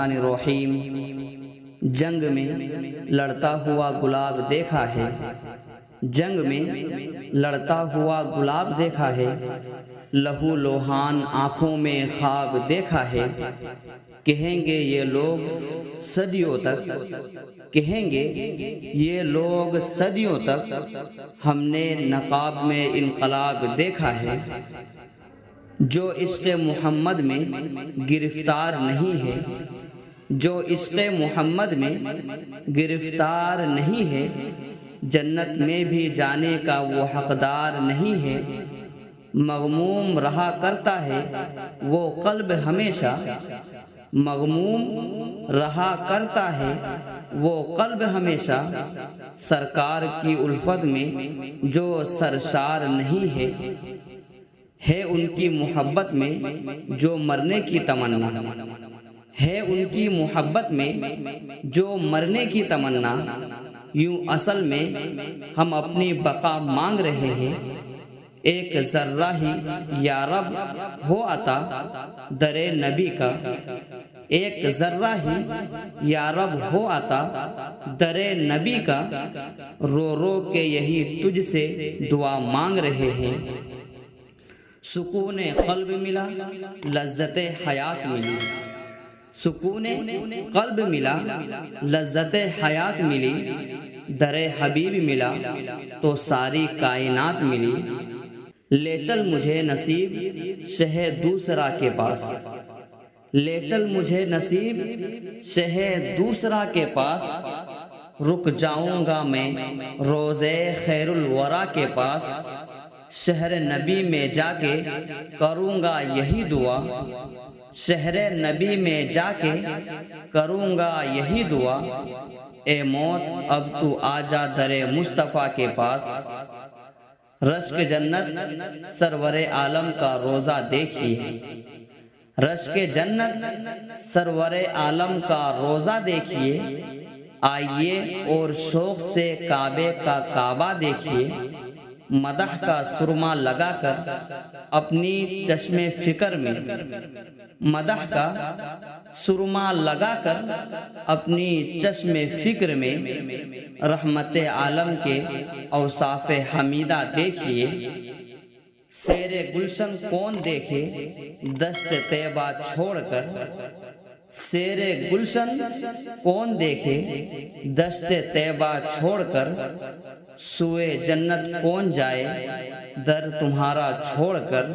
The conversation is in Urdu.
الرحمن الرحیم۔ جنگ میں لڑتا ہوا گلاب دیکھا ہے، جنگ میں لڑتا ہوا گلاب دیکھا ہے، لہو لوہان آنکھوں میں خواب دیکھا ہے۔ کہیں گے یہ لوگ صدیوں تک، کہیں گے یہ لوگ صدیوں تک، ہم نے نقاب میں انقلاب دیکھا ہے۔ جو عشق محمد میں گرفتار نہیں ہے، جو عشق محمد میں گرفتار نہیں ہے، جنت میں بھی جانے کا وہ حقدار نہیں ہے۔ مغموم رہا کرتا ہے وہ قلب ہمیشہ، مغموم رہا کرتا ہے وہ قلب ہمیشہ، سرکار کی الفت میں جو سرشار نہیں ہے ان کی محبت میں جو مرنے کی تمنا، ہے ان کی محبت میں جو مرنے کی تمنا۔ یوں اصل میں ہم اپنی بقا مانگ رہے ہیں، ایک ذرہ ہی یا رب ہو عطا در نبی کا، ایک ذرہ ہی یا رب ہو عطا در نبی کا، رو رو کے یہی تجھ سے دعا مانگ رہے ہیں۔ سکون قلب ملا، لذت حیات ملی، سکون قلب ملا، لذت حیات ملی، در حبیب ملا تو ساری کائنات ملی۔ لے چل مجھے نصیب شہ دوسرا کے پاس، لے چل مجھے نصیب شہ دوسرا کے پاس، رک جاؤں گا میں روزے خیر الورا کے پاس، شہر نبی میں جا کے کروں گا یہی دعا، شہر نبی میں جا کے کروں گا یہی دعا، اے موت اب تو آجا در مصطفیٰ کے پاس۔ رشک جنت سرور عالم کا روزہ دیکھیے، رشک جنت سرور عالم کا روزہ دیکھیے، آئیے اور شوق سے کعبے کا کعبہ دیکھیے، مدح کا سرما لگا کر اپنی چشم فکر میں، مدح کا سرما لگا کر اپنی چشم فکر میں، رحمت عالم کے اوصاف حمیدہ دیکھیے۔ سیر گلشن کون دیکھے دشت طیبہ چھوڑ کر، سیر گلشن کون دیکھے دشت طیبہ چھوڑ کر، سوئے جنت کون جائے در تمہارا چھوڑ کر۔